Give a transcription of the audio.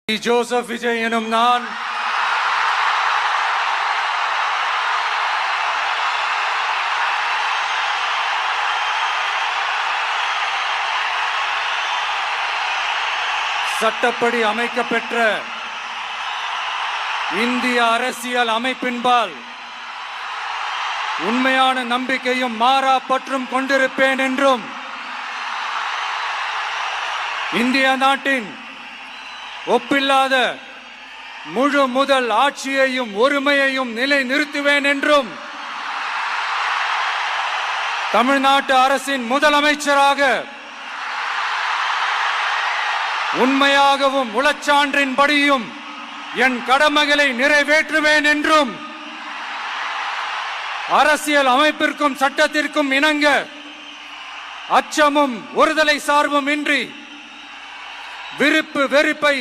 Joseph Vijay எனும் நான் சட்டப்படி அமைக்கப்பெற்ற இந்திய அரசியல் அமைப்பின்பால் உண்மையான நம்பிக்கையும் மாறா பற்றும் கொண்டிருப்பேன் என்றும் இந்திய நாட்டின் ஒப்பில்லாத முழு முதல் ஆட்சியையும் ஒருமையையும் நிலை நிறுத்துவேன் என்றும் தமிழ்நாட்டு அரசின் முதலமைச்சராக உண்மையாகவும் உளச்சான்றின்படியும் என் கடமைகளை நிறைவேற்றுவேன் என்றும் அரசியல் அமைப்பிற்கும் சட்டத்திற்கும் இணங்க அச்சமும் ஒருதலை சார்பும் இன்றி விருப்பு வெறுப்பை